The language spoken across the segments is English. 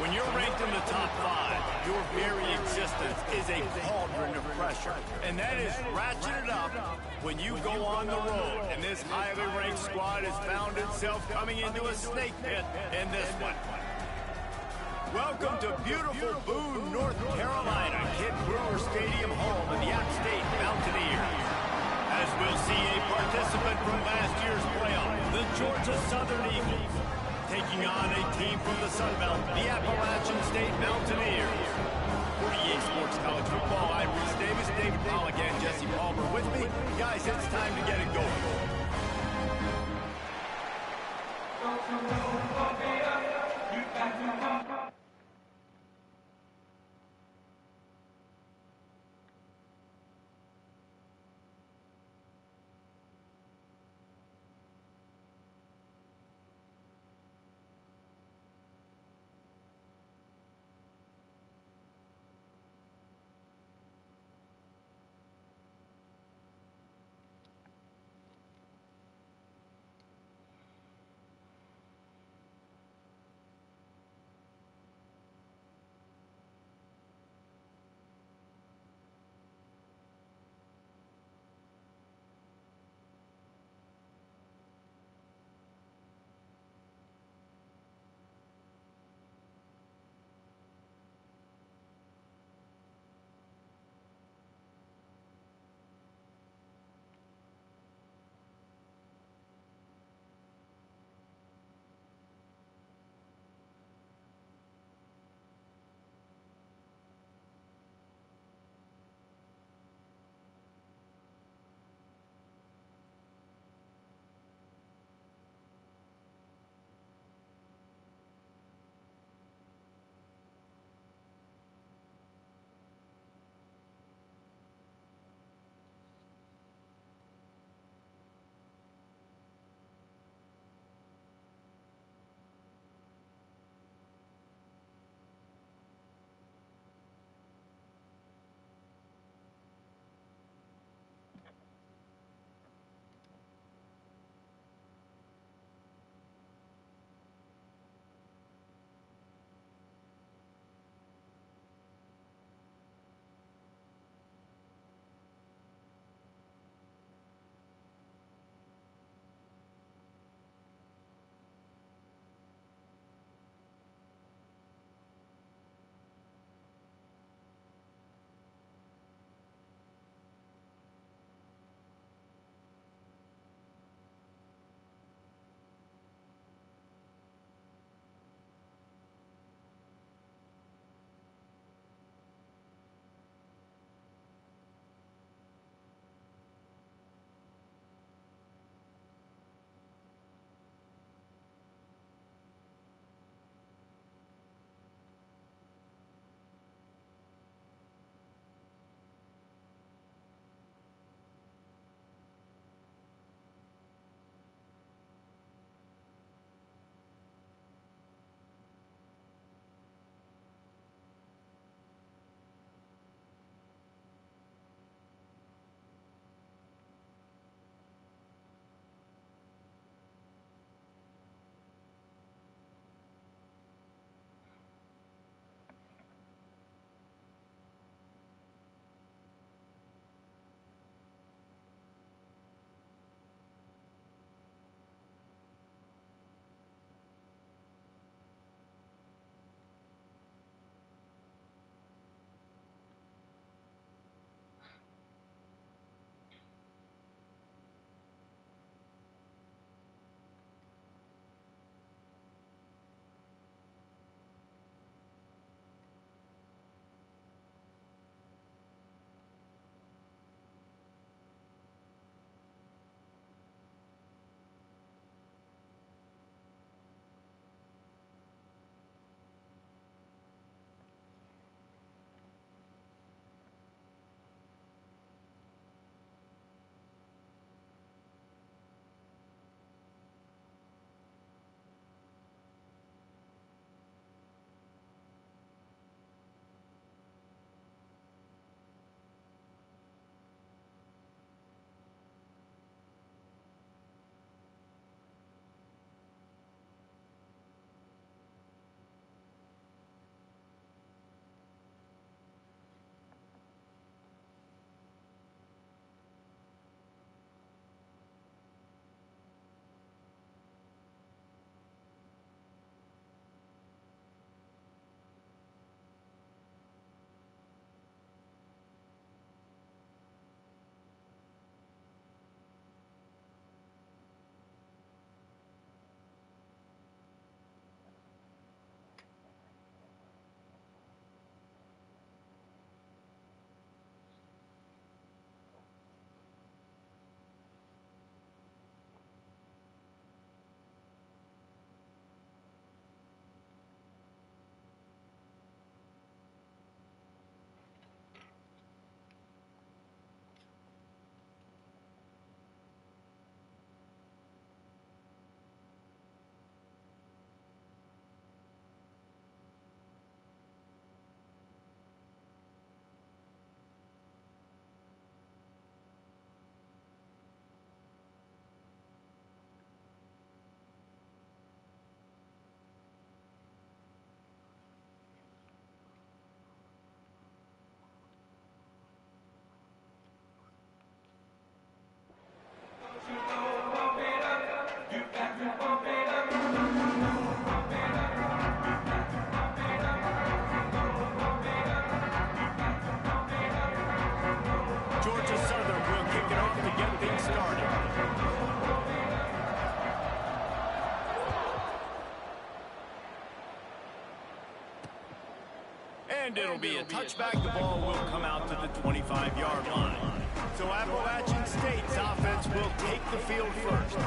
When you're ranked in the top 5, your very existence is a cauldron of pressure. And that is ratcheted up when you go on the road. And this highly ranked squad has found itself coming into a snake pit in this one. Welcome to beautiful Boone, North Carolina, Kid Brewer Stadium, home of the App State Mountaineers. As we'll see a participant from last year's playoff, the Georgia Southern Eagles, taking on a team from the Sun Belt, the Appalachian State Mountaineers. For EA Sports College Football, I'm Reese Davis, David Pollock, and Jesse Palmer with me. Guys, it's time to get it going. And it'll be a touchback. The ball will come out to the 25-yard line. So Appalachian State's offense will take the field first.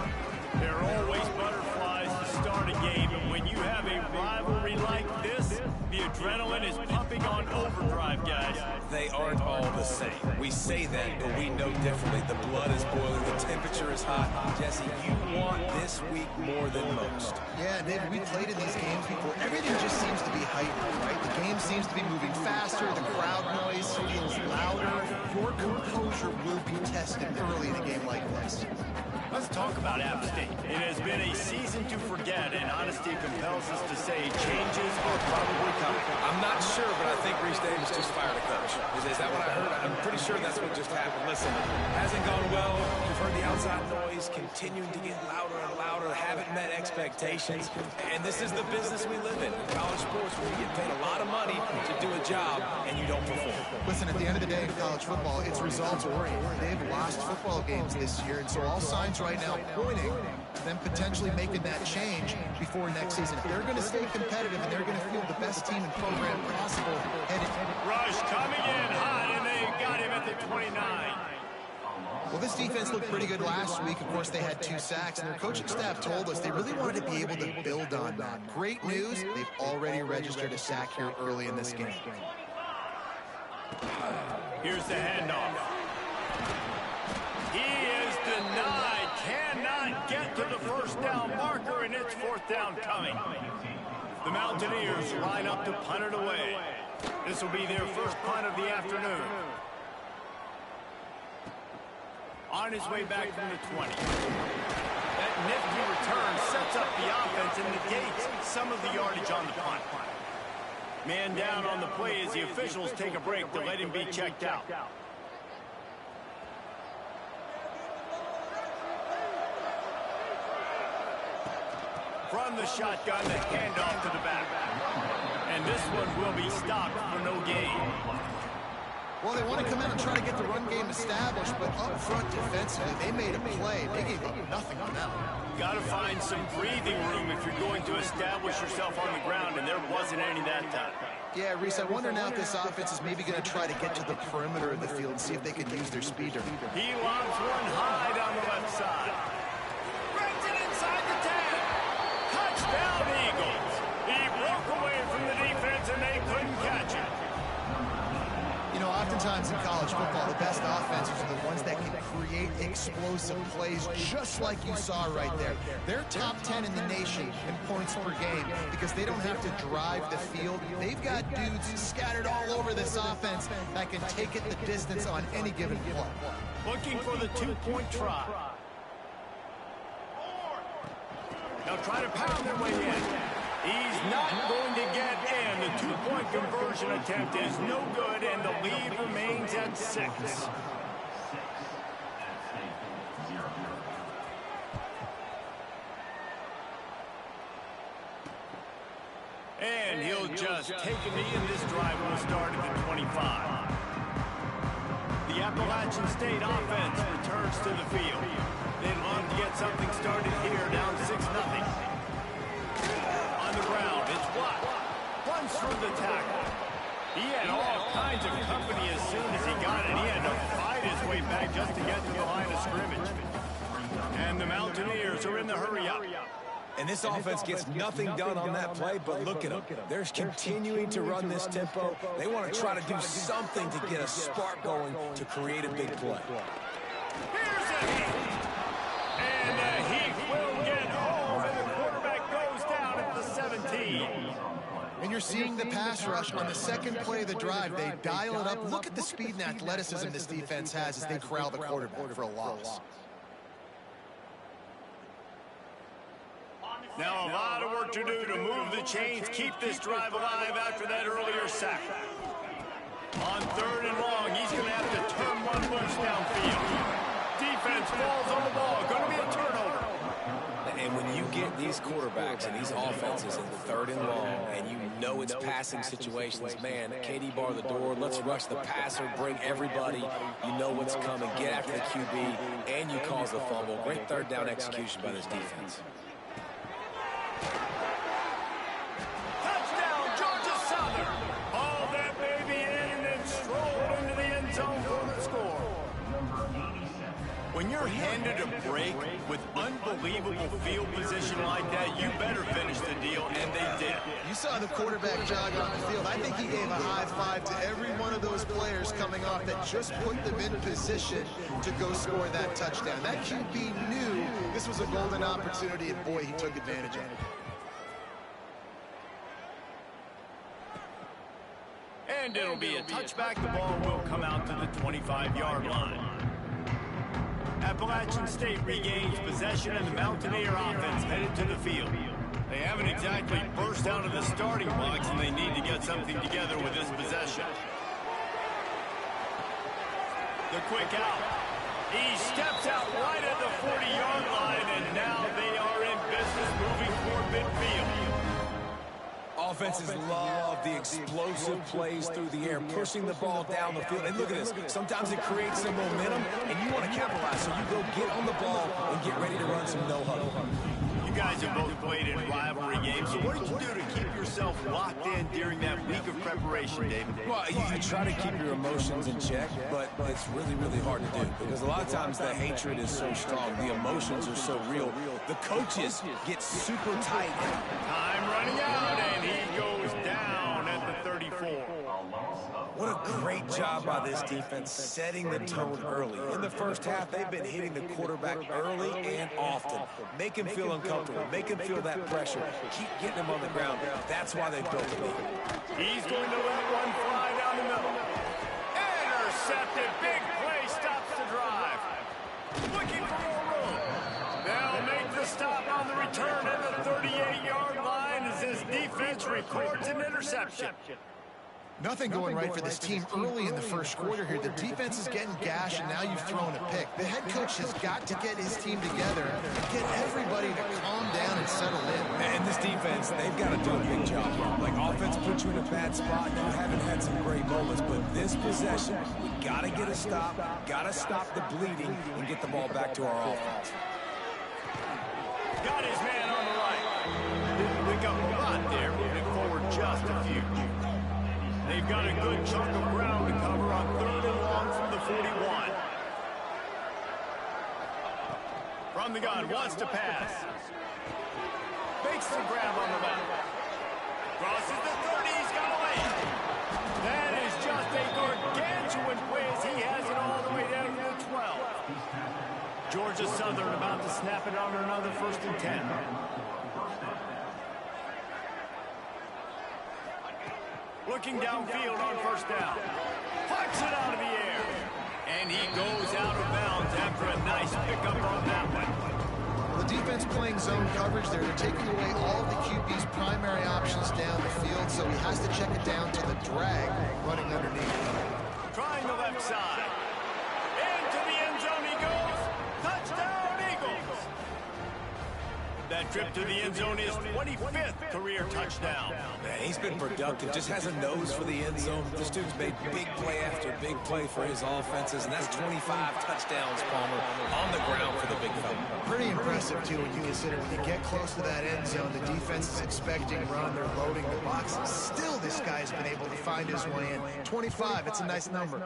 There are always butterflies to start a game, and when you have a rivalry like this, the adrenaline is pumping on overdrive, guys. They aren't all the same. We say that, but we know differently. The blood is boiling, the temperature is hot. Jesse, you want this week more than most. Yeah, David, we played in these games before. Everything just seems to be heightened, right? The game seems to be moving faster, the crowd noise feels louder. Your composure will be tested early in a game like this. Let's talk about App State. It has been a season to forget, and honesty compels us to say changes are probably coming. I'm not sure, but I think Reese Davis just fired a coach. Is that what I heard? I'm pretty sure that's what just happened. Listen, hasn't gone well. You've heard the outside noise continuing to get louder and louder, haven't met expectations, and this is the business we live in college sports, where you get paid a lot of money to do a job, and you don't perform. Listen, at the end of the day in college football, it's results-oriented. They've lost football games this year, and so all signs right now pointing to them potentially making that change before next season. If they're going to stay competitive and they're going to field the best team and program possible headed. Rush coming in hot, and they got him at the 29. Well, this defense looked pretty good last week. Of course, they had 2 sacks, and their coaching staff told us they really wanted to be able to build on that. Great news, they've already registered a sack here early in this game. Here's the handoff. He is denied, cannot get to the first down marker, and it's 4th down coming. The Mountaineers line up to punt it away. This will be their first punt of the afternoon. On his way back from the 20. That nifty return sets up the offense and negates some of the yardage on the punt. Man down on the play as the officials take a break to let him be checked out. From the shotgun, the handoff to the back. And this one will be stopped for no gain. Well, they want to come in and try to get the run game established, but up front defensively, they made a play. They gave up nothing on that one. Got to find some breathing room if you're going to establish yourself on the ground, and there wasn't any that time. Yeah, Reese, I wonder now if this offense is maybe going to try to get to the perimeter of the field and see if they can use their speed. He lobs one high down the left side. Brings it inside the 10. Touchdown, Eagles. He broke away from the defense, and they couldn't catch it. You know, oftentimes in college football, the best offenses are the ones that can create explosive plays, just like you saw right there. They're top 10 in the nation in points per game because they don't have to drive the field. They've got dudes scattered all over this offense that can take it the distance on any given play. Looking for the 2-point try. They'll try to pound their way in. He's not going to get in. The 2-point conversion attempt is no good, and the lead remains at 6. And he'll just take a knee, and this drive will start at the 25. The Appalachian State offense returns to the field. They'd love to get something started here, down 6-0. On the ground, it's Watt. Runs through the tackle. He had all kinds of company as soon as he got it. He had to fight his way back just to get to the line of scrimmage. And the Mountaineers are in the hurry-up. And this offense gets nothing done on that play, but look at them. They're continuing to run this tempo. They want to try to do something to get a spark going to create a big play. Here's a heat. And the heat will get home, and the quarterback goes down at the 17. And you're seeing the pass rush on the second play of the drive. They dial it up. Look at the speed and athleticism this defense has as they corral the quarterback for a loss. Now a lot of work to do to move the chains, keep this drive alive after that earlier sack. On 3rd and long, he's going to have to turn one loose downfield. Defense falls on the ball. Going to be a turnover. And when you get these quarterbacks and these offenses in 3rd and long, and you know it's passing situations, man, KD bar the door, let's rush the passer, bring everybody. You know what's coming. Get after the QB, and you cause a fumble. Great 3rd down execution by this defense. Touchdown, Georgia Southern. All that break with unbelievable field position like that, you better finish the deal, and they did. You saw the quarterback jog on the field. I think he gave a high five to every one of those players coming off that just put them in position to go score that touchdown. That QB knew this was a golden opportunity, and boy, he took advantage of it. And it'll be a touchback. The ball will come out to the 25-yard line. Appalachian State regains possession, and the Mountaineer offense headed to the field. They haven't exactly burst out of the starting blocks, and they need to get something together with this possession. The quick out. He steps out right at the 40-yard line, and now they are in business moving toward midfield. Offenses love the explosive plays through the air, pushing the ball down the field. And look at this. Sometimes it creates some momentum, and you want to capitalize. So you go get on the ball and get ready to run some no-huddle. You guys have both played in rivalry games, so what did you do to keep yourself locked in during that week of preparation, David? Well, you try to keep your emotions in check, but it's really, really hard to do because a lot of times the hatred is so strong. The emotions are so real. The coaches get super tight. Time running out, and he goes down at the 34. What a great job by this defense setting the tone early. In the first half, they've been hitting the quarterback early and often. Make him feel uncomfortable. Make him feel that pressure. Keep getting him on the ground. That's why they built the lead. He's going to let one fly down the middle. Intercepted. Big play stops the drive. Looking for more room. They'll make the stop on the return at the 38-yard line as this defense records an interception. Nothing going right for this team early in the first quarter here. The defense is getting gashed, and now you've thrown a pick. The head coach has got to get his team together and get everybody to calm down and settle in. And this defense, they've got to do a big job. Like, offense put you in a bad spot. You haven't had some great moments, but this possession, we got to get a stop, got to stop the bleeding, and get the ball back to our offense. Got his man on the right. Didn't pick up a lot there, moving forward just a few. They've got a good chunk of ground to cover on 3rd and long from the 41. From the gun, wants to pass. Makes the grab on the left. Crosses the 30, he's got away. That is just a gargantuan play as he has it all the way down to the 12. Georgia Southern about to snap it on another 1st and 10. Looking downfield on 1st down. Puts it out of the air. And he goes out of bounds after a nice pickup on that one. The defense playing zone coverage there. They're taking away all of the QB's primary options down the field, so he has to check it down to the drag running underneath. Trying the left side. Into the end zone he goes. Touchdown, Eagles. That trip to the end zone is 25th career touchdown. Man, he's been productive, just has a nose for the end zone. This dude's made big play after big play for his offenses, and that's 25 touchdowns, Palmer, on the ground for the big fella. Pretty impressive, too, when you consider when you get close to that end zone, the defense is expecting run, they're loading the boxes. Still, this guy's been able to find his way in. 25, it's a nice number.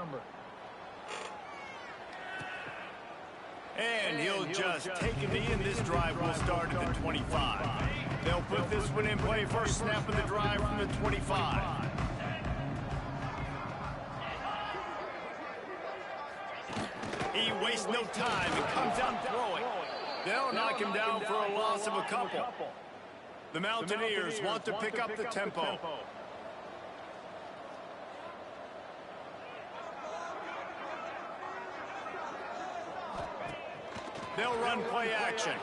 And he'll just take a knee, and this drive will start at the 25. They'll put this one in play first snap of the drive from the 25. He wastes no time and comes out throwing. They'll knock him down for a loss of a couple. The Mountaineers want to pick up the tempo. They'll run play action.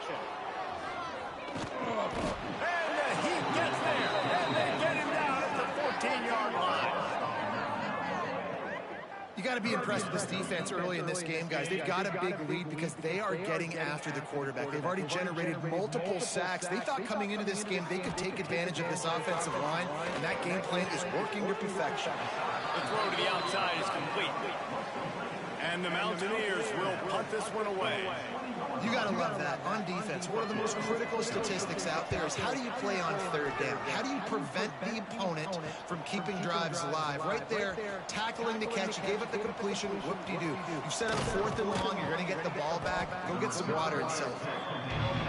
And he gets there. And they get him down at the 14-yard line. You got to be impressed with this defense early in this game, guys. They've got a big lead because they are getting after the quarterback. They've already generated multiple sacks. They thought coming into this game they could take advantage of this offensive line, and that game plan is working to perfection. The throw to the outside is complete. And the Mountaineers will punt this one away. You got to love that. On defense, one of the most critical statistics out there is how do you play on third down? How do you prevent the opponent from keeping drives alive? Right there, tackling the catch. You gave up the completion. Whoop-de-doo. You set up 4th and long. You're going to get the ball back. Go get some water and celebrate.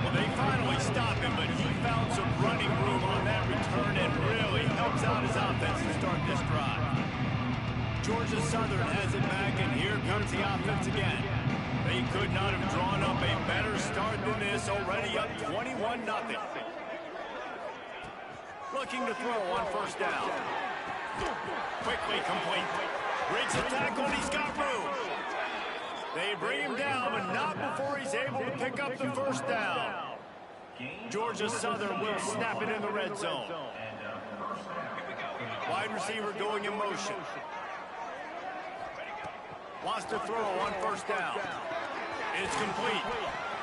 Well, they finally stopped him, but he found some running room on that return and really helps out his offense to start this drive. Georgia Southern has it back, and here comes the offense again. They could not have drawn up a better start than this, already up 21-0. Looking to throw on first down. Quickly complete. Breaks the tackle, and he's got room. They bring him down, but not before he's able to pick up the first down. Georgia Southern will snap it in the red zone. Wide receiver going in motion. Wants to throw on first down. It's complete.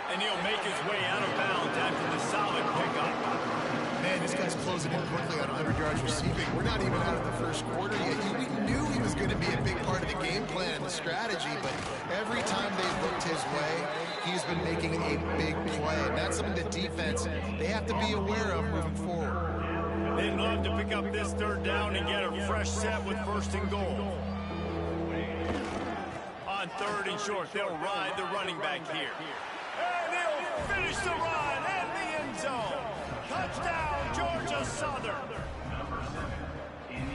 And he'll make his way out of bounds after the solid pickup. Man, this guy's closing in quickly on 100 yards receiving. We're not even out of the first quarter yet. We knew he was going to be a big part of the game plan and the strategy, but every time they've looked his way, he's been making a big play. And that's something the defense, they have to be aware of moving forward. They'd love to pick up this third down and get a fresh set with 1st and goal. On 3rd and short, they'll ride the running back here. And he'll finish the run in the end zone. Touchdown, Georgia Southern.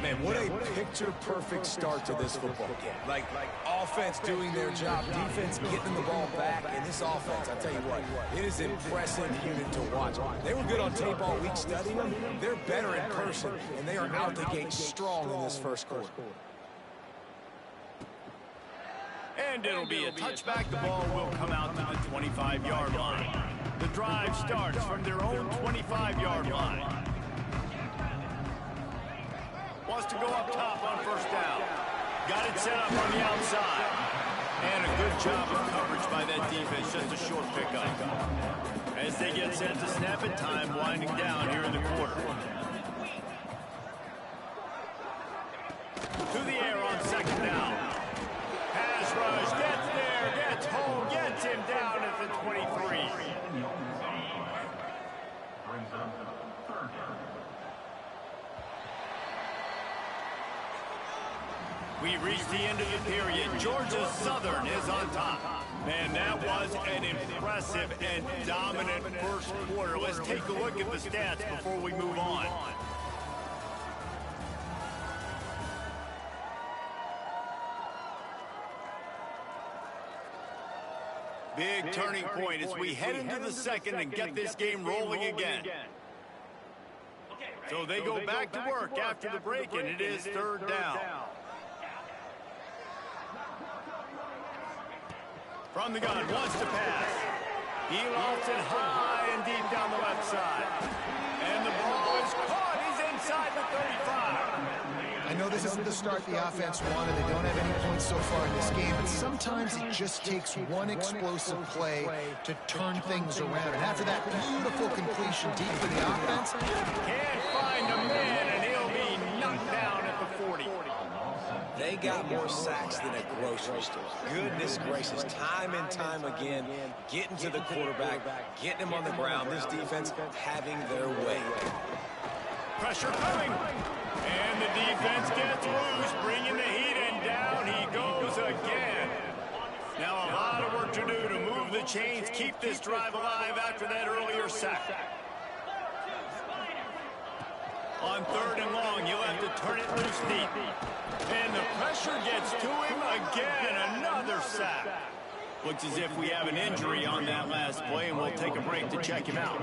Man, what a picture-perfect start to this football game. Like offense doing their job, defense getting the ball back, and this offense, I tell you what, it is an impressive unit to watch. They were good on tape all week studying them. They're better in person, and they are out the gate strong in this first quarter. And it'll be a touchback. The ball will come out to the 25-yard line. The drive starts from their own 25-yard line. Wants to go up top on first down. Got it set up on the outside. And a good job of coverage by that defense. Just a short pickup. As they get set to snap it, time winding down here in the quarter. To the air on 2nd down. Pass rush, gets there, gets home, gets him down at the 23. We reached the end of the period. Georgia Southern is on top. Man, that was an impressive and dominant first quarter. Let's take a look at the stats before we move on. Big turning point as we head into the second and get this game rolling again. So they go back to work after the break, and it is 3rd down. From the gun, wants to pass. He lost it high and deep down the left side. And the ball is caught. He's inside the 35. I know this isn't the start the offense wanted. They don't have any points so far in this game, but sometimes it just takes one explosive play to turn things around. And after that beautiful completion deep for the offense, can't find a man, and he'll be knocked down at the 40. They got more sacks than a grocery store. Goodness gracious, time and time again, getting to the quarterback, getting him on the ground. This defense having their way. Pressure coming. And the defense gets loose, bringing the heat, and down he goes again. Now a lot of work to do to move the chains, keep this drive alive after that earlier sack. On 3rd and long, you'll have to turn it loose deep. And the pressure gets to him again, another sack. Looks as if we have an injury on that last play, and we'll take a break to check him out.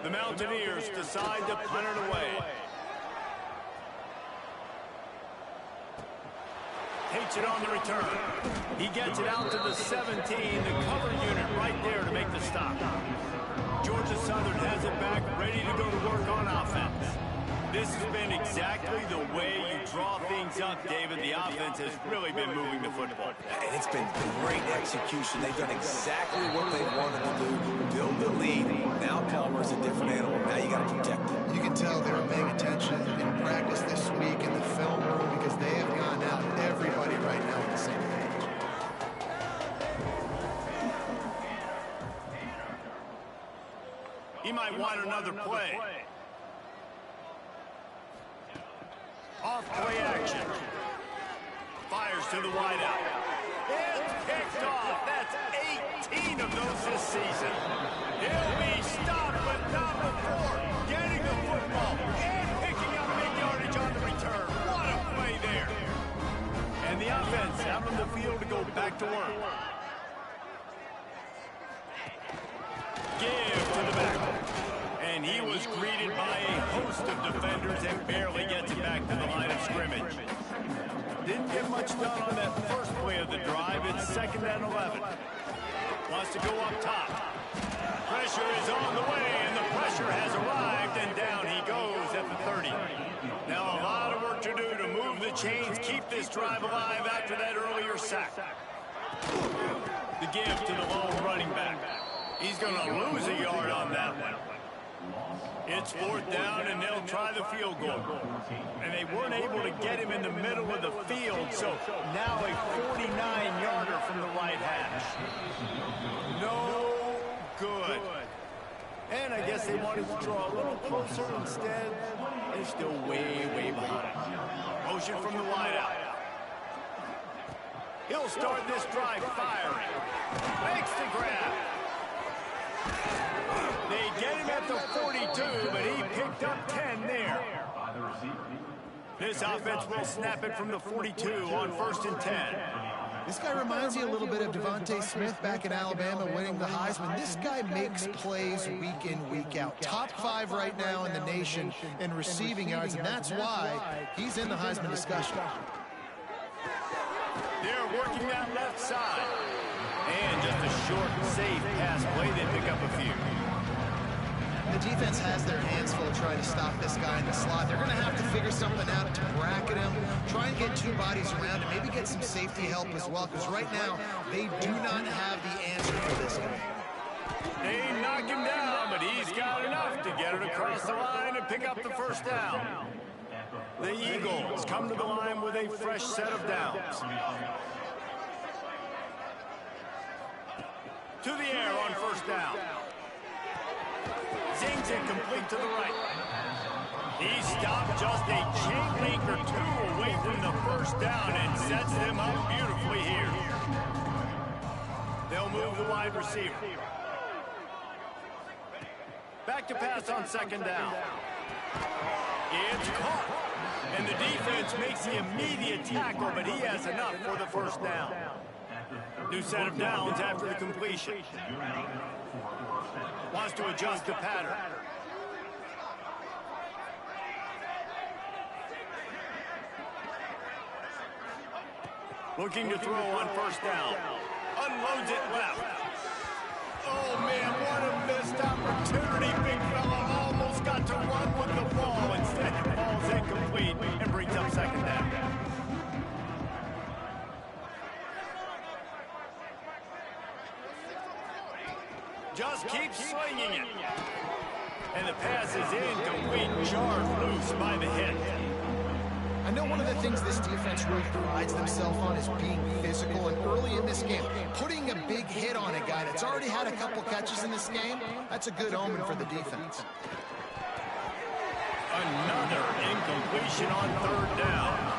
The Mountaineers decide to punt it away. Takes it on the return. He gets it out to the 17, the cover unit right there to make the stop. Georgia Southern has it back, ready to go to work on offense. This has been exactly the way you draw things up, David. The offense has really been moving the football. And it's been great execution. They've done exactly what they wanted to do, build the lead. Now Palmer's a different animal. Now you got to protect him. you can tell they were paying attention in practice this week in the film room because they have gone out everybody right now at the same page. want another play. Off play action. Fires to the wideout. It's picked off. That's 18 of those this season. He'll be stopped, but not before getting the football and picking up big yardage on the return. What a play there. And the offense out on the field to go back to work. Give to the back. And he was greeted by a host of defenders and barely gets it back to the line of scrimmage. Didn't get much done on that first play of the drive. It's 2nd and 11. Wants to go up top. Pressure is on the way, and the pressure has arrived, and down he goes at the 30. Now a lot of work to do to move the chains, keep this drive alive after that earlier sack. The give to the lone running back. He's going to lose a yard on that one. It's 4th down, and they'll try the field goal. And they weren't able to get him in the middle of the field, so now a 49-yarder from the right hash. No good. And I guess they wanted to draw a little closer. Instead, they're still way, way behind. Motion from the wideout. He'll start this drive firing. Makes the grab. They get him at the 42, but he picked up 10 there. This offense will snap it from the 42 on 1st and 10. This guy reminds you a little bit of Devontae Smith back in Alabama winning the Heisman. This guy makes plays week in, week out. Top 5 right now in the nation in receiving yards, and that's why he's in the Heisman discussion. They're working that left side. And just a short, safe pass play. They pick up a few. The defense has their hands full trying to stop this guy in the slot. They're going to have to figure something out to bracket him, try and get 2 bodies around him, maybe get some safety help as well, because right now they do not have the answer for this guy. They knock him down, but he's got enough to get it across the line and pick up the 1st down. The Eagles come to the line with a fresh set of downs. To the air on 1st down. Zings it complete to the right. He stopped just a chain link or 2 away from the 1st down and sets them up beautifully here. They'll move the wide receiver. Back to pass on 2nd down. It's caught. And the defense makes the immediate tackle, but he has enough for the 1st down. New set of downs after the completion. Wants to adjust the pattern. Looking to throw on 1st down. Unloads it left. Oh, man, what a missed opportunity. Big fella almost got to run with the ball. Instead, it falls incomplete and brings up 2nd down. Just keep slinging it. And the pass is incomplete, jarred loose by the hit. I know one of the things this defense really prides themselves on is being physical, and early in this game, putting a big hit on a guy that's already had a couple catches in this game, that's a good omen for the defense. Another incompletion on 3rd down.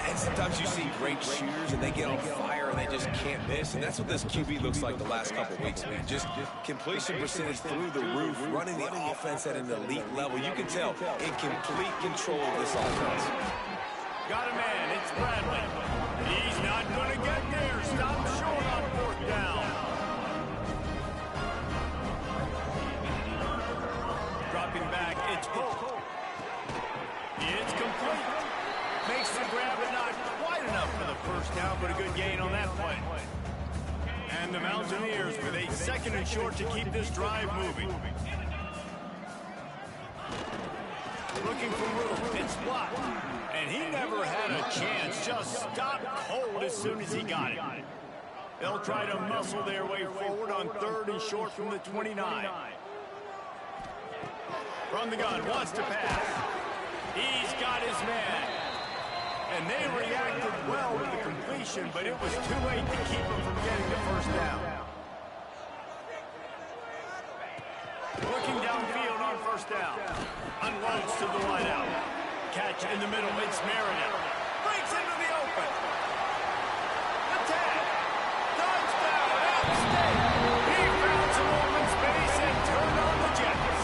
And sometimes you see great shooters, and they get on fire, and they just can't miss. And that's what this QB looks like the last couple weeks, man. Just completion percentage through the roof, running the offense at an elite level. You can tell in complete control of this offense. Got a man. It's Bradley. He's not going to get there. Stop short on 4th down. Dropping back. It's Polk. It's complete. Makes the grab, but not quite enough for the 1st down, but a good gain on that play. And the Mountaineers with a 2nd and short to keep this drive moving. Looking for room. It's blocked. And he never had a chance. Just stopped cold as soon as he got it. They'll try to muscle their way forward on 3rd and short from the 29. From the gun, wants to pass. He's got his man. And they reacted well with the completion, but it was too late to keep him from getting the 1st down. Looking downfield first down. Unloads to the wideout. Catch in the middle. It's Meredith. Breaks into the open. The tag. Touchdown. App State. He found some open space and turned on the Jets.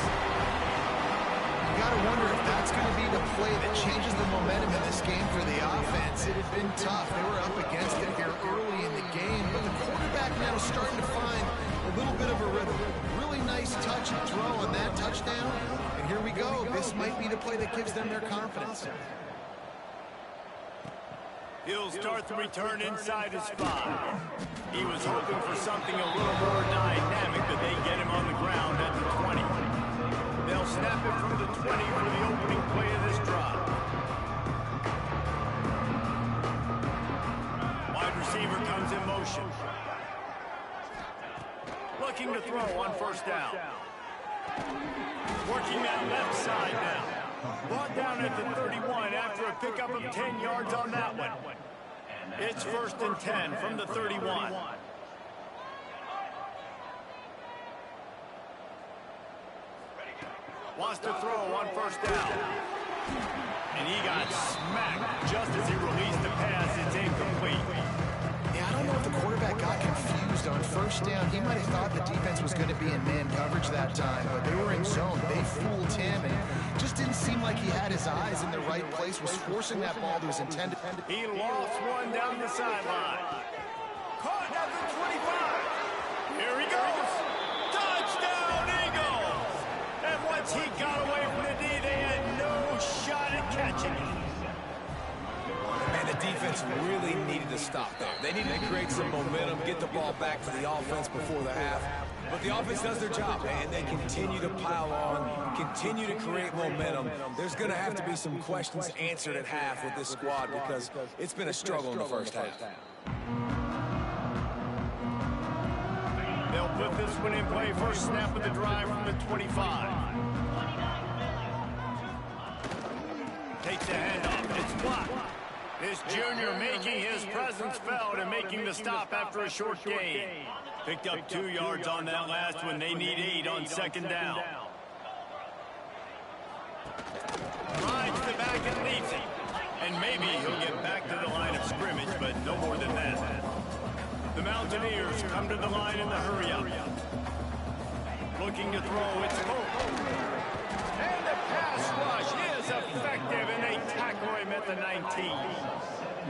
You got to wonder if that's going to be the play that changes the momentum in this game for the offense. It had been tough. They were up against it here early in the game, but the quarterback now is starting to find a little bit of a rhythm. Really nice touch and throw on that touchdown. And here we go. This might be the play that gives them their confidence. He'll start the return inside his 5. He was hoping for something a little more dynamic, but they get him on the ground at the 20. They'll snap it from the 20 for the opening play of this drive. Wide receiver comes in motion. Looking to throw on first down. Working that left side now. Brought down at the 31 after a pickup of 10 yards on that one. It's 1st and 10 from the 31. Wants to throw on first down. And he got smacked just as he released the pass. It's incomplete. Yeah, I don't know if the quarterback got confused on first down. He might have thought the defense was going to be in man coverage that time, but they were in zone. They fooled him, and just didn't seem like he had his eyes in the right place, was forcing that ball to his intended. He lost one down the sideline. Caught at the 25. Here he goes. Touchdown, Eagles! And once he got away from the D, they had no shot at catching him. And the defense really needed to stop there. They needed to create some momentum, get the ball back to the offense before the half. But the offense does their job, and they continue to pile on, continue to create momentum. There's going to have to be some questions answered at half with this squad because it's been a struggle in the first half. They'll put this one in play. First snap of the drive from the 25. Takes the handoff. It's blocked. This junior making his presence felt and making the stop after a short gain. Picked up 2 yards on that last one. They need 8 on second down. Rides the back and leads it. And maybe he'll get back to the line of scrimmage, but no more than that. The Mountaineers come to the line in the hurry-up. Looking to throw. It's Hope. And the pass rush is effective, and they tackle him at the 19.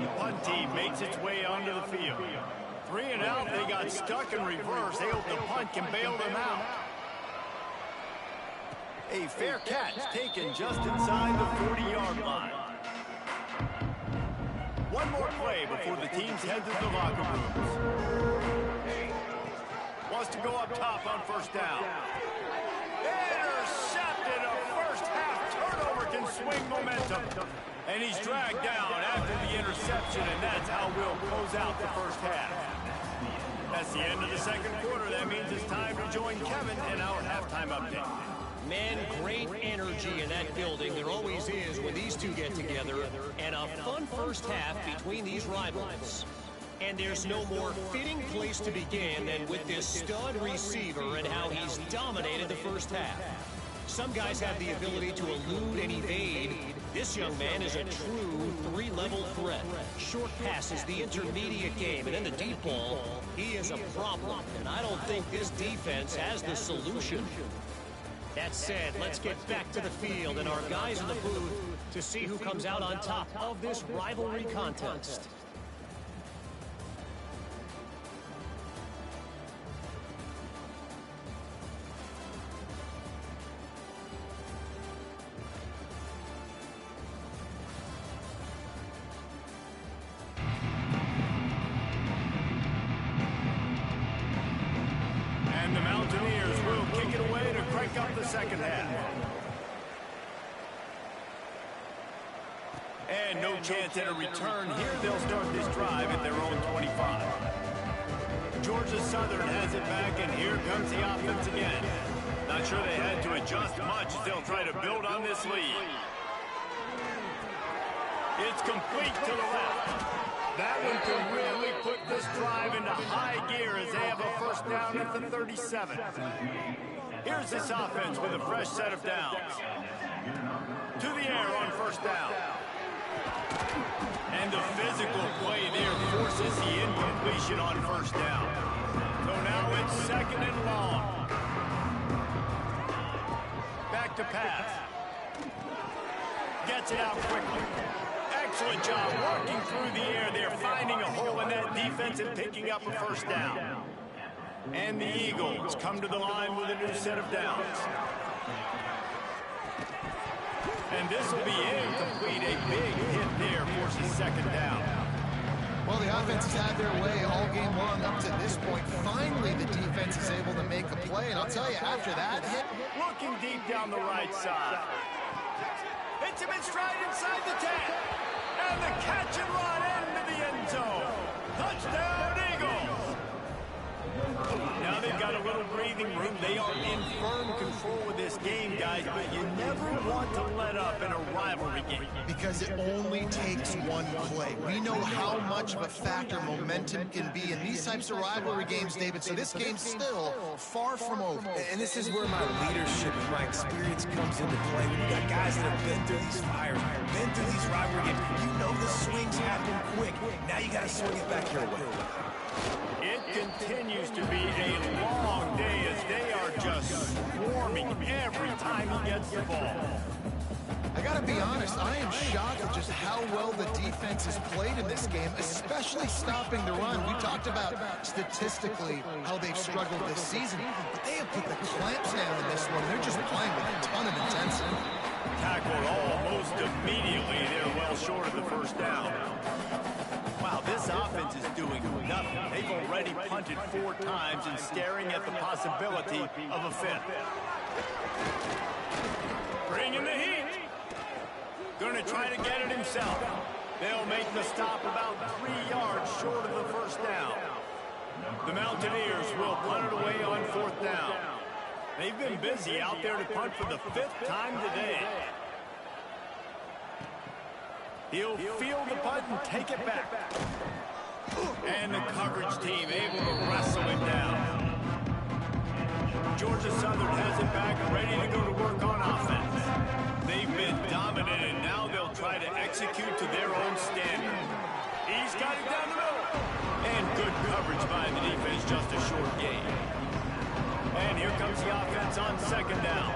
The punt team makes its way onto the field. 3 and out, they got stuck in reverse. They hope the punt can bail them out. A fair catch taken just inside the 40-yard line. One more play before the teams head to the locker rooms. Wants to go up top on first down. Intercepted. A first half turnover can swing momentum. And he's dragged down after the interception, and that's how we'll close out the first half. That's the end of the second quarter. That means it's time to join Kevin in our halftime update. Man, great energy in that building. There always is when these two get together. And a fun first half between these rivals. And there's no more fitting place to begin than with this stud receiver and how he's dominated the first half. Some guys have the ability to elude and evade. This young man is a true 3-level threat. Short passes, the intermediate game, and then the deep ball. He is a problem, and I don't think this defense has the solution. That said, let's get back to the field and our guys in the booth to see who comes out on top of this rivalry contest. And the Mountaineers will kick it away to crank up the second half. And no chance at a return here. They'll start this drive at their own 25. Georgia Southern has it back, and here comes the offense again. Not sure they had to adjust much as they'll try to build on this lead. It's complete to the left. That one can really put this drive into high gear as they have a first down at the 37. Here's this offense with a fresh set of downs. To the air on first down. And the physical play there forces the incompletion on first down. So now it's second and long. Back to pass. Gets it out quickly. Excellent job working through the air there, finding a hole in that defense and picking up a first down. And the Eagles come to the line with a new set of downs. And this will be incomplete. A big hit there forces second down. Well, the offense has had their way all game long up to this point. Finally, the defense is able to make a play. And I'll tell you, after that hit... Looking deep down the right side. Hits him in stride inside the 10. And the catch and run into the end zone. Touchdown, Eagles. Now they've got a little breathing room. They are in firm control of this game, guys, but you never want to let up in a rivalry game. Because it only takes one play. We know how much of a factor momentum can be in these types of rivalry games, David, so this game's still far from over. And this is where my leadership and my experience comes into play. When you got guys that have been through these fires, been through these rivalry games, you know the swings happen quick. Now you got to swing it back your way. It continues to be a long day as they are just swarming every time he gets the ball. I gotta be honest, I am shocked at just how well the defense has played in this game, especially stopping the run. We talked about statistically how they've struggled this season, but they have put the clamps down in this one. They're just playing with a ton of intensity. Tackled almost immediately. They're well short of the first down. Wow, this offense is doing nothing. They've already punted 4 times and staring at the possibility of a 5th. Bringing the heat. Gonna try to get it himself. They'll make the stop about 3 yards short of the first down. The Mountaineers will punt it away on 4th down. They've been busy out there to punt for the 5th time today. He'll field the punt and take it back. And the coverage team able to wrestle him down. Georgia Southern has it back, ready to go to work on offense. They've been dominant, and now they'll try to execute to their own standard. He's got it down the middle. And good coverage by the defense, just a short gain. And here comes the offense on second down.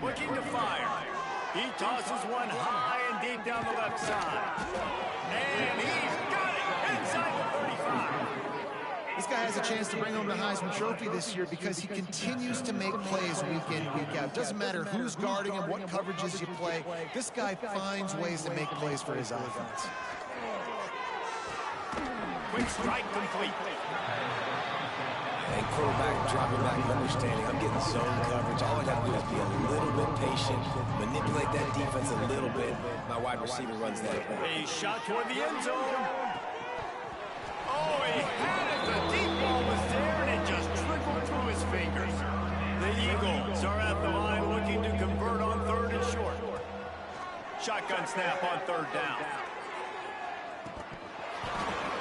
Looking to fire. He tosses one high and deep down the left side. And he's got it inside the 35. This guy has a chance to bring home the Heisman Trophy this year because he continues to make plays week in, week out. Doesn't matter who's guarding him, what coverages you play. This guy finds ways to make plays for his offense. Quick strike complete. And quarterback dropping back and understanding I'm getting zone coverage. All I got to do is be a little bit patient, manipulate that defense a little bit. My wide receiver runs that. A shot toward the end zone. Oh, he had it. The deep ball was there, and it just trickled through his fingers. The Eagles are at the line looking to convert on 3rd and short. Shotgun snap on 3rd down.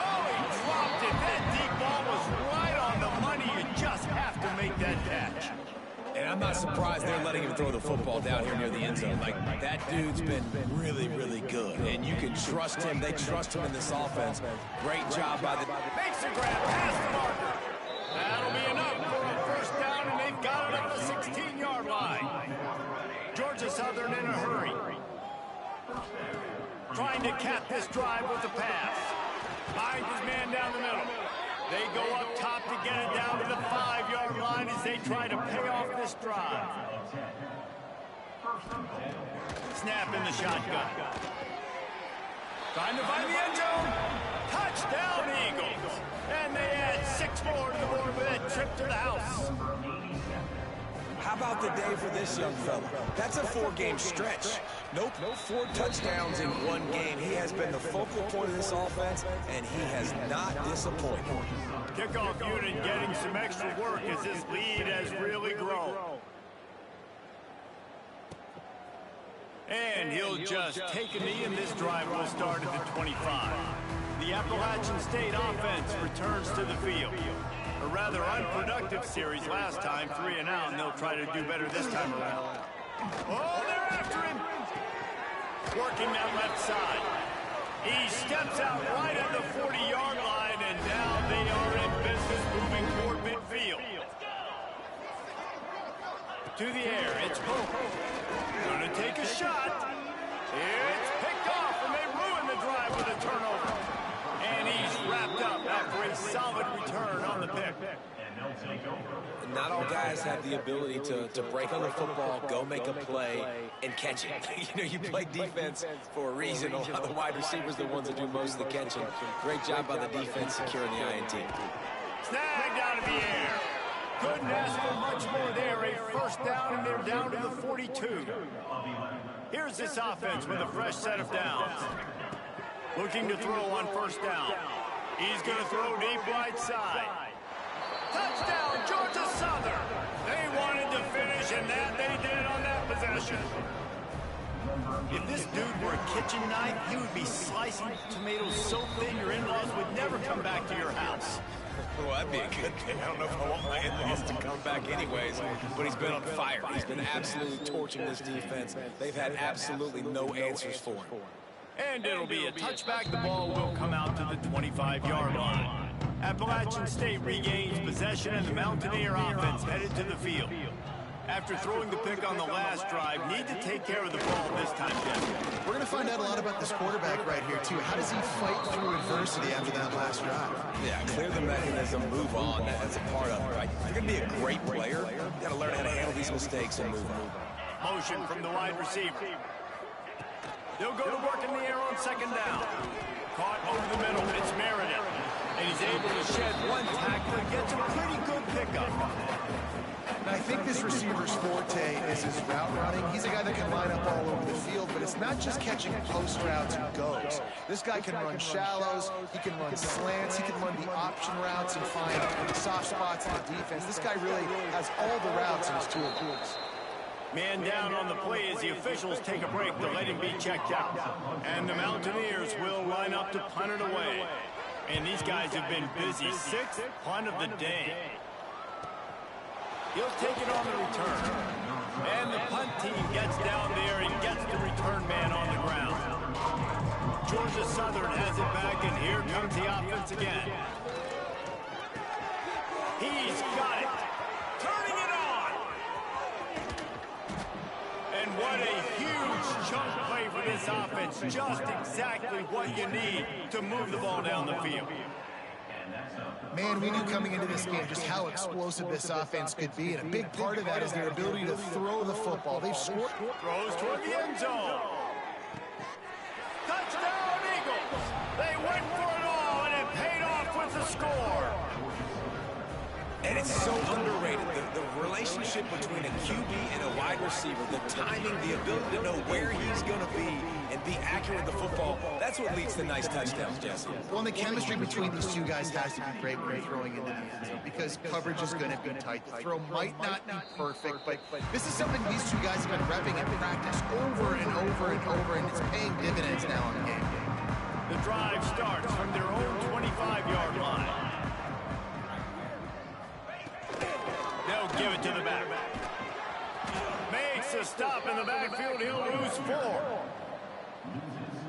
Oh, he dropped it. That deep ball was right on the money. You just have to make that catch. And I'm not surprised they're letting him throw the football down here near the end zone. Like, that dude's been really, really good. And you can trust him. They trust him in this offense. Great job by the... Makes the grab past the marker. That'll be enough for a first down, and they've got it at the 16-yard line. Georgia Southern in a hurry. Trying to cap this drive with the pass. Finds his man down the middle. They go up top to get it down to the 5-yard line as they try to pay off this drive. Snap in the shotgun. Trying to find the end zone. Touchdown, Eagles. And they add 6 more to the board with that trip to the house. How about the day for this young fella? That's a 4-game stretch. Nope, 4 touchdowns in 1 game. He has been the focal point of this offense, and he has not disappointed. Kickoff unit getting some extra work as this lead has really grown. And he'll just take a knee, and this drive will start at the 25. The Appalachian State offense returns to the field. A rather unproductive series last time, 3 and out, and they'll try to do better this time around. Oh, they're after him! Working that left side. He steps out right at the 40-yard line, and now they are in business moving toward midfield. To the air, it's Pope. Gonna take a shot. It's picked off, and they ruin the drive with a turnover. And he's wrapped up after a solid return on the pick. Not all guys have the ability to break on the football, go make a play, and catch it. You know, you play defense for a reason. A lot of the wide receivers are the ones that do most of the catching. Great job by the defense securing the INT. Snagged out of the air. Couldn't ask for much more there. A first down, and they're down to the 42. Here's this offense with a fresh set of downs. Looking to throw on first down. He's going to throw deep right side. Touchdown, Georgia Southern. They wanted to finish, and that they did on that possession. If this dude were a kitchen knife, he would be slicing tomatoes so thin your in-laws would never come back to your house. Well, that'd be a good thing. I don't know if I want my in-laws to come back anyways, but he's been on fire. He's been absolutely torching this defense. They've had absolutely no answers for him. And it'll be a touchback. The ball will come out to the 25-yard line. Appalachian State regains possession, and the Mountaineer offense headed to the field. After throwing the pick on the last drive, need to take care of the ball this time, Jesse. We're going to find out a lot about this quarterback right here, too. How does he fight through adversity after that last drive? Yeah, clear the mechanism, move on. That's a part of it, right? If you're going to be a great player, you got to learn how to handle these mistakes and move on. Motion from the wide receiver. They'll go to work in the air on second down. Caught over the middle. It's Meredith. And he's able to shed one tackle and gets a pretty good pickup. And I think this receiver's forte is his route running. He's a guy that can line up all over the field, but it's not just catching post routes and goes. This guy can run shallows, he can run slants, he can run the option routes and find soft spots in the defense. This guy really has all the routes in his toolbox. Man down on the play as the officials take a break to let him be checked out. And the Mountaineers will line up to punt it away. And these guys have been busy. Sixth punt of the day. He'll take it on the return. And the punt team gets down there and gets the return man on the ground. Georgia Southern has it back, and here comes the offense again. He's got it. Turning it on. And what a huge chunk play for this offense. Just exactly what you need to move the ball down the field. Man, we knew coming into this game just how explosive this offense could be, and a big part of that is their ability to throw the football. They've scored. Throws toward the end zone. Touchdown, Eagles. They went for it all, and it paid off with the score. And it's so underrated, the relationship between a QB and a wide receiver, the timing, the ability to know where he's going to be and be accurate with the football, that's what leads to nice touchdowns, Jesse. Well, and the chemistry between these two guys has to be great when you're throwing into the end zone because coverage is going to be tight. The throw might not be perfect, but this is something these two guys have been repping in practice over and over and over, and it's paying dividends now on the game. The drive starts from their own 25-yard line. They'll give it to the back. Makes a stop in the backfield. He'll lose 4.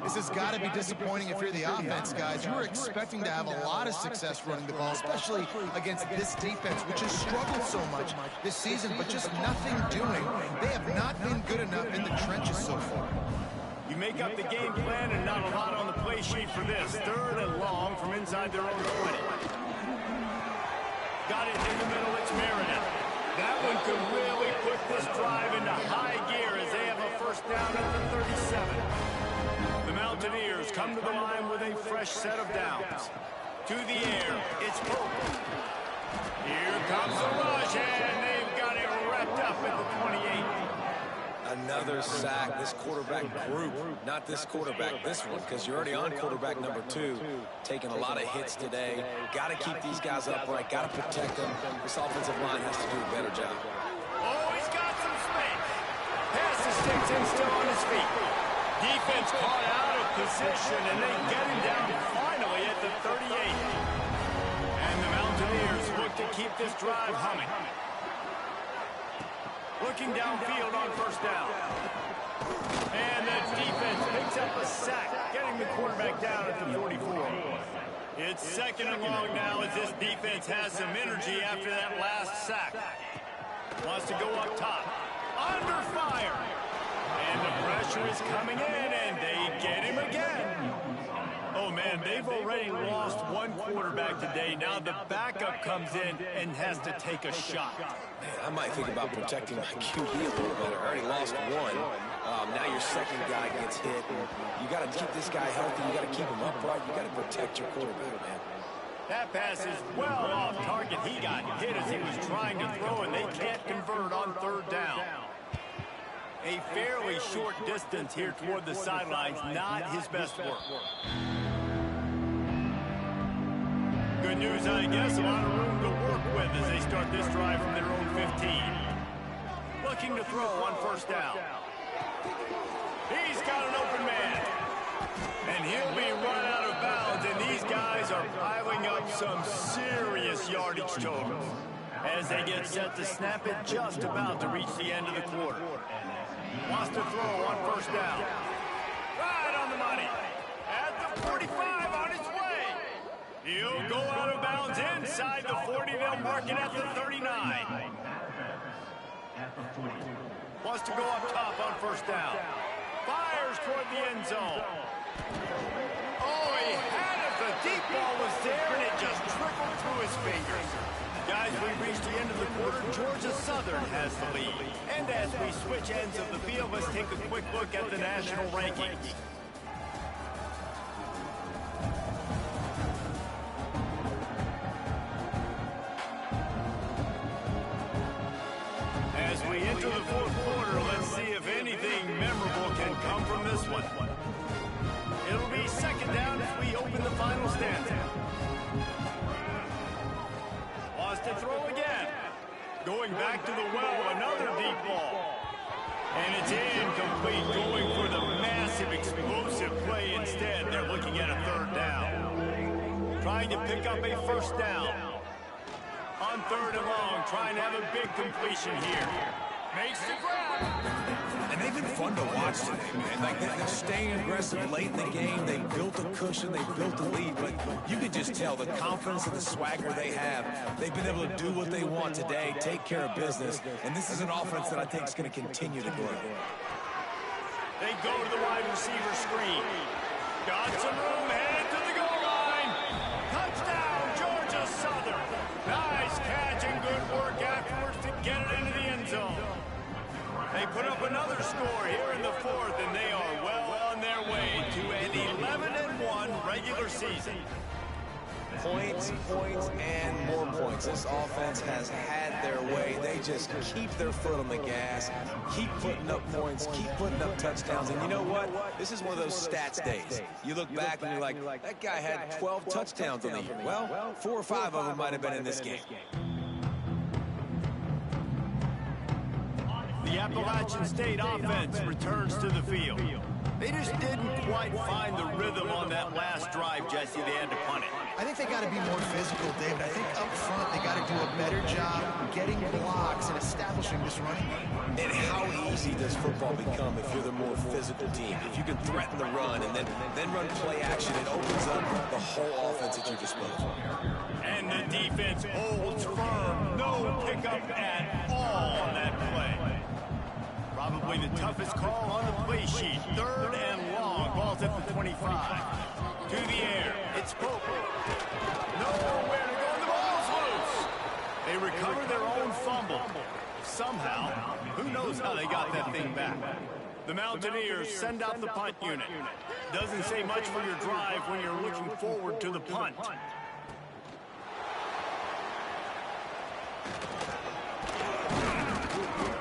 This has got to be disappointing if you're the offense, guys. You were expecting to have a lot of success running the ball, especially against this defense, which has struggled so much this season, but just nothing doing. They have not been good enough in the trenches so far. You make up the game plan and not a lot on the play sheet for this. 3rd and long from inside their own 20. Got it in the middle. It's Meredith. That one could really put this drive into high gear as they have a first down at the 37. The Mountaineers come to the line with a fresh set of downs. To the air, it's Pope. Here comes the rush, and they've got it wrapped up at the 28. Another sack. This quarterback group, not this quarterback, this one, because you're already on quarterback number 2, taking a lot of hits today. Got to keep these guys upright, got to protect them. This offensive line has to do a better job. Oh, he's got some space. Pass the sticks in, still on his feet. Defense caught out of position, and they get him down finally at the 38. And the Mountaineers look to keep this drive humming. Looking downfield on first down. And the defense picks up a sack, getting the quarterback down at the 44. It's second and long now as this defense has some energy after that last sack. Wants to go up top. Under fire. And the pressure is coming in, and they get him again. Oh, man, they've already lost one quarterback today. Now the backup comes in and has to take a shot. Man, I might think about protecting my QB a little better. I already lost one. Now your second guy gets hit. You got to keep this guy healthy. You got to keep him upright. You got to protect your quarterback, man. That pass is well off target. He got hit as he was trying to throw, and they can't convert on third down. A fairly short distance here toward the sidelines, not his best work. Good news, I guess, a lot of room to work with as they start this drive from their own 15. Looking to throw on first down. He's got an open man. And he'll be run out of bounds, and these guys are piling up some serious yardage totals as they get set to snap it just about to reach the end of the quarter. Wants to throw on first down. Right on the money. At the 45 on his way. He'll go out of bounds inside the 40. They'll mark it at the 39. Wants to go up top on first down. Fires toward the end zone. Oh, he had it. The deep ball was there, and it just trickled through his fingers. Guys, we've reached the end of the quarter. Georgia Southern has the lead. And as we switch ends of the field, let's take a quick look at the national rankings. As we enter the fourth quarter, let's see if anything memorable can come from this one. It'll be second down as we open the final stanza. Wants to throw again. Going back to the well, another deep ball. And it's incomplete, going for the massive explosive play instead. They're looking at a third down. Trying to pick up a first down. On third and long, trying to have a big completion here. Makes the grab. And they've been fun to watch today, man. Like, they're staying aggressive late in the game. They built a cushion. They built a lead. But you can just tell the confidence and the swagger they have. They've been able to do what they want today, take care of business. And this is an offense that I think is going to continue to grow. They go to the wide receiver screen. Got some room, headed to the goal line. Touchdown, Georgia Southern. Nice catch and good work afterwards to get it into the end zone. They put up another score here in the fourth, and they are well on their way to an 11-1 regular season. Points, points, and more points. This offense has had their way. They just keep their foot on the gas, keep putting up points, keep putting up touchdowns. And you know what? This is one of those stats days. You look back and you're like, that guy had 12 touchdowns on the year. Well, 4 or 5 of them might have been in this game. The Appalachian State offense returns to the field. They just didn't quite find the rhythm on that last drive, Jesse. They had to punt it. I think they got to be more physical, David. I think up front they got to do a better job getting blocks and establishing this running game. And how easy does football become if you're the more physical team? If you can threaten the run and then run play action, it opens up the whole offense at your disposal. And the defense holds firm. No pickup at all on that play. Probably the toughest call on the play sheet. Third and long. Ball's at the 25. To the air. It's Pope. Nowhere to go. The ball's loose. They recover their own fumble. Somehow, who knows how they got that thing back. The Mountaineers send out the punt unit. Doesn't say much for your drive when you're looking forward to the punt.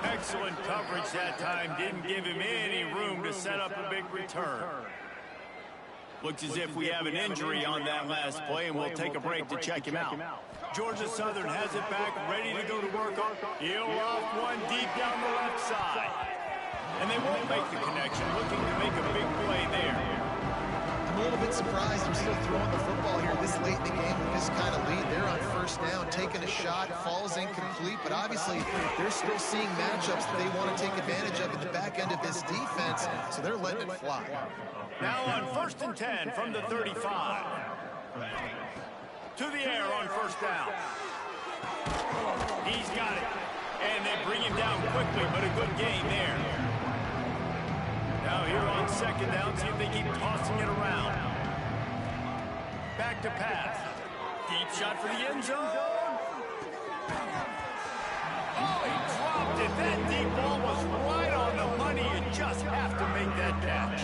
Excellent coverage that time. Didn't give him any room to set up a big return. Looks as if we have an injury on that last play, and we'll take a break to check him out. Georgia Southern has it back, ready to go to work. He'll off one deep down the left side. And they won't make the connection, looking to make a big bit surprised they're still throwing the football here this late in the game with this kind of lead. They're on first down, taking a shot, falls incomplete, but obviously they're still seeing matchups that they want to take advantage of at the back end of this defense, so they're letting it fly. Now on 1st and 10 from the 35. To the air on first down. He's got it. And they bring him down quickly, but a good gain there. Now here on 2nd down, see if they keep tossing it around. Back to pass. Deep shot for the end zone. Oh, he dropped it. That deep ball was right on the money. You just have to make that catch.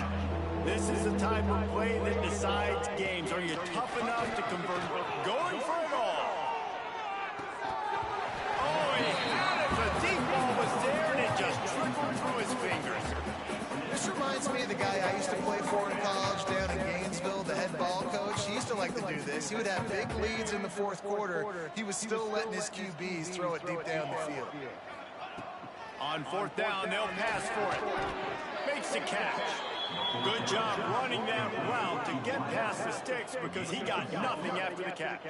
This is the type of play that decides games. Are you tough enough to convert? Going for it all. Oh, he had it. The deep ball was there, and it just trickled through his fingers. This reminds me of the guy I used to play for in college down in Gainesville, the head ball coach. He used to like to do this. He would have big leads in the 4th quarter. He was still letting his QBs throw it deep down the field. On 4th down, they'll pass for it. Makes the catch. Good job running that route to get past the sticks because he got nothing after the catch.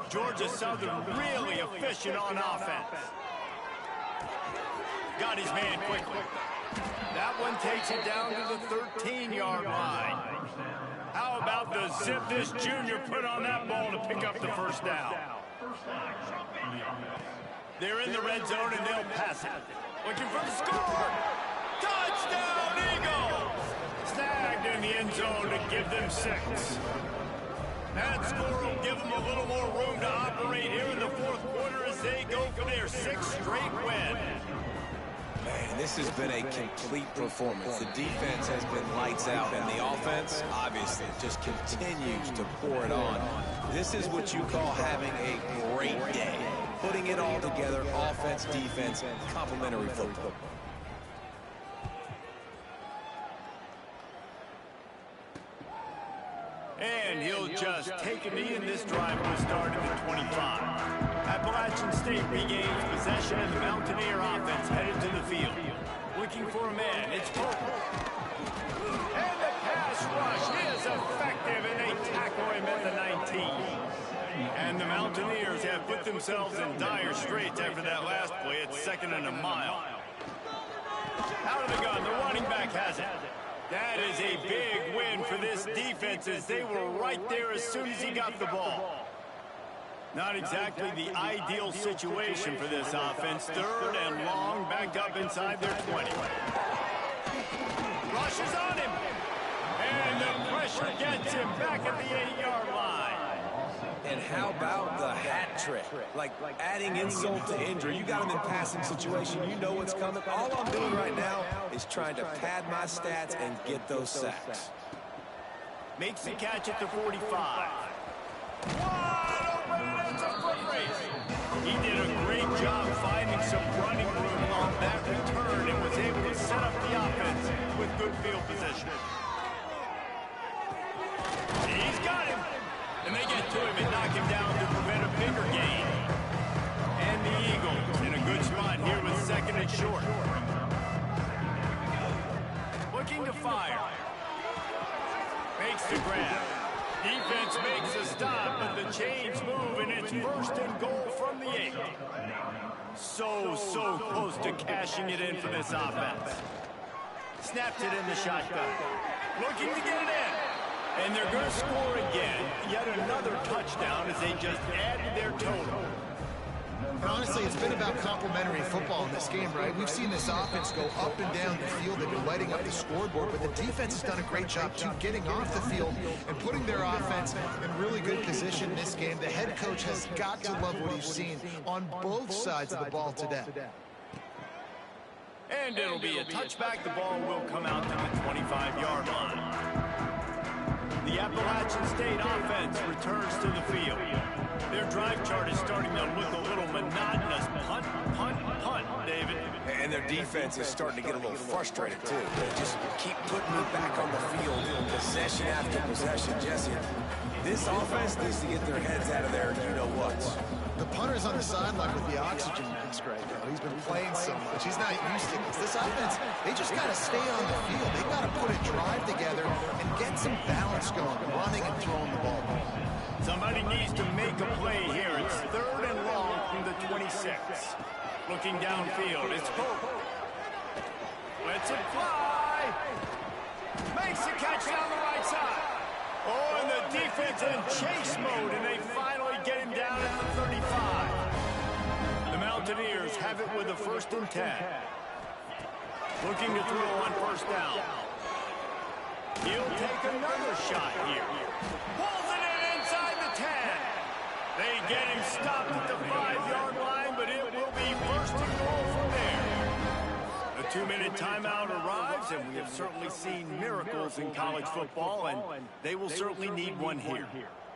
Georgia Southern really efficient on offense. Got his man quickly. That one takes it down to the 13-yard line. How about the zip this junior put on that ball to pick up the first down? They're in the red zone and they'll pass it. Looking for the score. Touchdown, Eagles! Snagged in the end zone to give them 6. That score will give them a little more room to operate here in the 4th quarter as they go for their 6th straight win. Man, this has been a complete performance. The defense has been lights out, and the offense, obviously, just continues to pour it on. This is what you call having a great day. Putting it all together, offense, defense, complementary football. And he'll just take a knee, and this drive will start at the 25. Appalachian State regains possession, and the Mountaineer offense headed to the field. Looking for a man, it's Pope. And the pass rush is effective, and they tackle him at the 19. And the Mountaineers have put themselves in dire straits after that last play. It's 2nd and a mile. Out of the gun, the running back has it. That is a big win for this defense as they were right there as soon as he got the ball. Not exactly the ideal situation for this offense. 3rd and long, backed up inside their 20. Rushes on him. And the pressure gets him back at the 8-yard line. And how about the hat trick? Like adding insult to injury. You got him in passing situation. You know what's coming. All I'm doing right now is trying to pad my stats and get those sacks. Makes the catch at the 45. Wide open, and it's a foot race. He did a great job finding some running room on that return and was able to set up the offense with good field position. He's got him. And they get to him and knock him down to prevent a bigger gain. And the Eagles in a good spot here with 2nd and short. Looking to fire. Makes the grab. Defense makes a stop, but the chains move, and it's 1st and goal from the 8. So close to cashing it in for this offense. Snaps it in the shotgun. Looking to get it in. And they're going to score again. Yet another touchdown as they just add to their total. And honestly, it's been about complementary football in this game, right? We've seen this offense go up and down the field. They've been lighting up the scoreboard, but the defense has done a great job, too, getting off the field and putting their offense in really good position in this game. The head coach has got to love what he's seen on both sides of the ball today. And it'll be a touchback. The ball will come out to the 25-yard line. The Appalachian State offense returns to the field. Their drive chart is starting to look a little monotonous. Punt, punt, punt, David. And their defense is starting to get a little frustrated, too. They just keep putting me back on the field, possession after possession. Jesse, this offense needs to get their heads out of there, you-know-whats. The punter's on the sideline with the oxygen mask right now. He's been playing so much. He's not used to this. This offense, they just got to stay on the field. They got to put a drive together and get some balance offense going, running and throwing the ball. Somebody needs to make a play here. It's 3rd and long from the 26. Looking downfield, it's Hope. Lets it fly. Makes the catch down the right side. Oh, and the defense in chase mode, and they finally get him down at the 35. The Mountaineers have it with a 1st and 10. Looking to throw on 1st down. He'll take another shot here. Pulls it in inside the 10. They get him stopped at the 5-yard line, but it will be 1st and goal from there. A 2-minute timeout arrives, and we have certainly seen miracles in college football, and they will certainly need one here.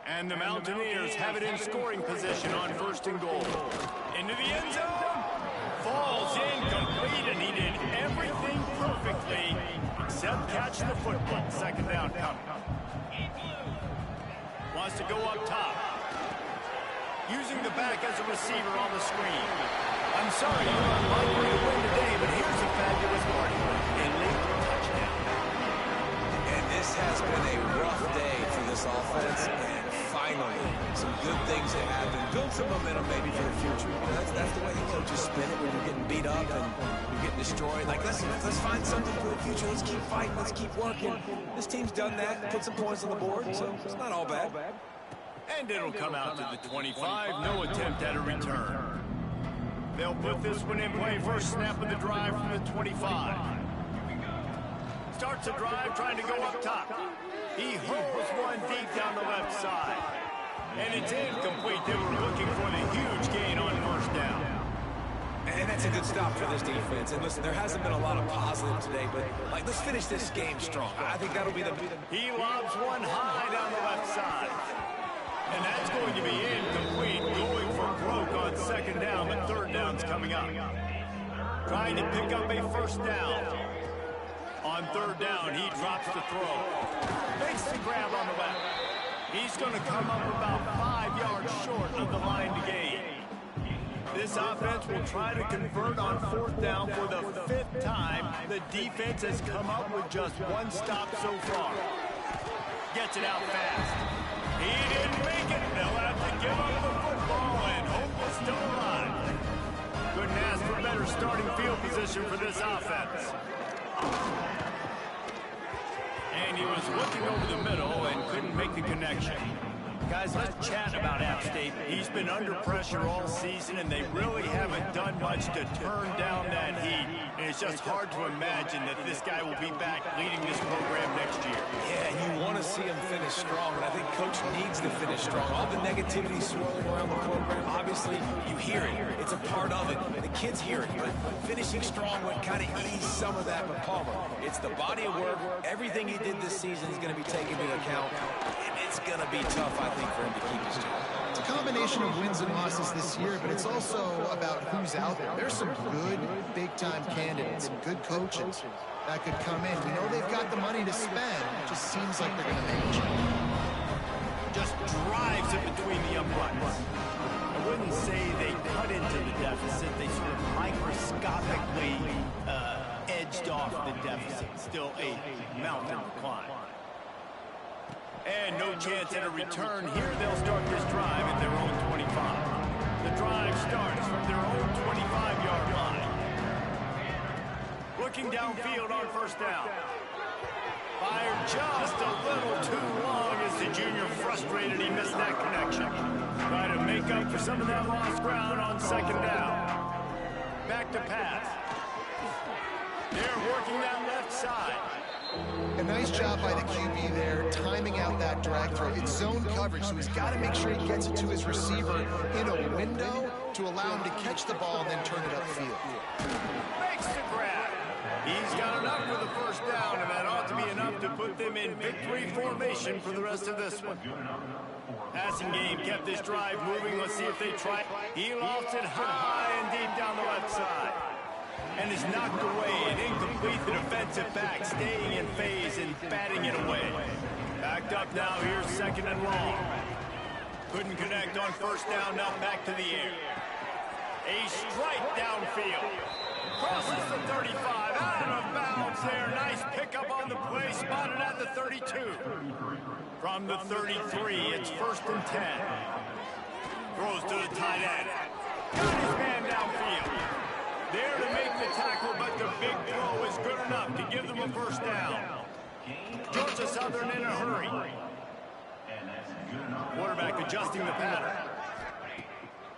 And the Mountaineers have it in scoring position on 1st and goal. Into the end zone. Falls incomplete, and he did everything perfectly except catch the football. 2nd down coming. Wants to go up top. Using the back as a receiver on the screen. I'm sorry, you're unlikely to win today, but here's a fabulous party. A late touchdown. And this has been a rough day for this offense, and finally, some good things have happened. Build some momentum maybe for the future. You know, that's the way the coaches spin it when you're getting beat up and you're getting destroyed. Like, let's find something for the future. Let's keep fighting. Let's keep working. This team's done that, put some points on the board, so it's not all bad. And it'll come out to the 25. No attempt at a return. They'll put this one in play. First snap of the drive from the 25. Starts a drive trying to go up top. He hurls one deep down the left side. And it's incomplete. They were looking for the huge gain on 1st down. And that's a good stop for this defense. And listen, there hasn't been a lot of positive today, but like, let's finish this game strong. I think that'll be the... He lobs one high down the left side. And that's going to be incomplete. Going for broke on 2nd down, but 3rd down's coming up. Trying to pick up a 1st down. On 3rd down, he drops the throw. Makes the grab on the left. He's going to come up about 5 yards short of the line to gain. This offense will try to convert on 4th down for the 5th time. The defense has come up with just 1 stop so far. Gets it out fast. He didn't make it. They'll have to give up the football, and hope is still alive. Couldn't ask for better starting field position for this offense. And he was looking over the middle and couldn't make the connection. Guys, let's chat about App State. He's been under pressure all season, and they really haven't done much to turn down that heat. And it's just hard to imagine that this guy will be back leading this program next year. Yeah, you want to see him finish strong, and I think Coach needs to finish strong. All the negativity swirling around the program, obviously, you hear it. It's a part of it. The kids hear it, but finishing strong would kind of ease some of that with Palmer. It's the body of work. Everything he did this season is going to be taken into account, and it's going to be tough, I think, for him to keep his job. It's a combination of wins and losses this year, but it's also about who's out there. There's some good, big-time candidates and good coaches that could come in. We know they've got the money to spend. It just seems like they're going to make a change. Just drives it between the uprights. I wouldn't say they cut into the deficit. They sort of microscopically edged off the deficit. Still a mountain to climb. And no chance at a return here. They'll start this drive at their own 25. The drive starts from their own 25-yard line. Looking downfield on 1st down. Fired just a little too long as the junior frustrated. He missed that connection. Try to make up for some of that lost ground on 2nd down. Back to pass. They're working that left side. A nice job by the QB there, timing out that drag throw. It's zone coverage, so he's got to make sure he gets it to his receiver in a window to allow him to catch the ball and then turn it upfield. Makes the grab. He's got enough for the 1st down, and that ought to be enough to put them in victory formation for the rest of this one. Passing game kept this drive moving. Let's see if they try. He lofts it high and deep down the left side. And is knocked away and incomplete. The defensive back staying in phase and batting it away. Backed up now. Here's 2nd and long. Couldn't connect on 1st down. Now back to the air. A strike downfield. Crosses the 35. Out of bounds there. Nice pickup on the play. spotted at the 32. From the 33, it's 1st and 10. Throws to the tight end. Got his man downfield. There to make the tackle, but the big throw is good enough to give them a first down. Georgia Southern in a hurry. Quarterback adjusting the pattern.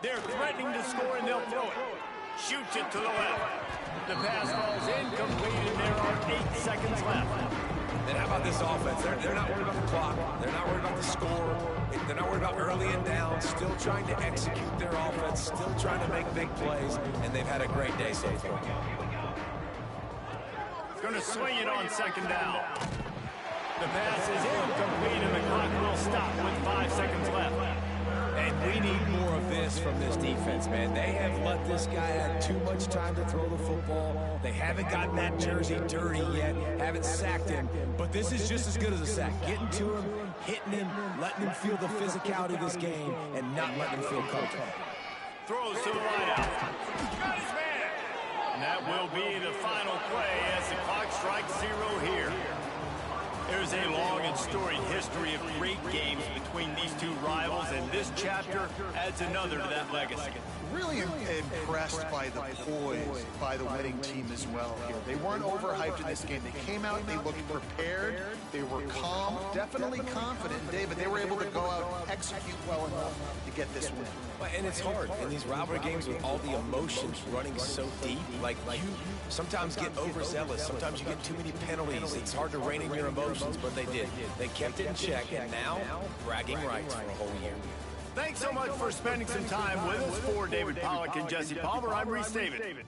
They're threatening to score, and they'll throw it. Shoots it to the left. The pass falls incomplete, and there are 8 seconds left. And how about this offense? They're not worried about the clock. They're not worried about the score. They're not worried about early and down. Still trying to execute their offense. Still trying to make big plays. And they've had a great day so far. Going to swing it on 2nd down. The pass is incomplete, and the clock will stop with 5 seconds left. And we need more of this from this defense, man. They have let this guy have too much time to throw the football. They haven't gotten that jersey dirty yet, haven't sacked him. But this is just as good as a sack. Getting to him, hitting him, letting him feel the physicality of this game, and not letting him feel comfortable. Throws to the wideout. Got his man. And that will be the final play as the clock strikes 0 here. There's a long and storied history of great games between these two rivals, and this chapter adds another to that legacy. Really impressed by the poise by the winning team as well here. They weren't overhyped in this game. They came out, they looked prepared, they were calm, definitely confident, David. They were able to go out and execute well enough to get this win. And it's hard in these rivalry games with all the emotions running so deep. Like you sometimes get overzealous. Sometimes you get too many penalties. It's hard to rein in your emotions, but they did. They kept it in check, and now bragging rights for a whole year. Thanks so much for spending some time with us. For David Pollack and Jesse Palmer, I'm Reese David.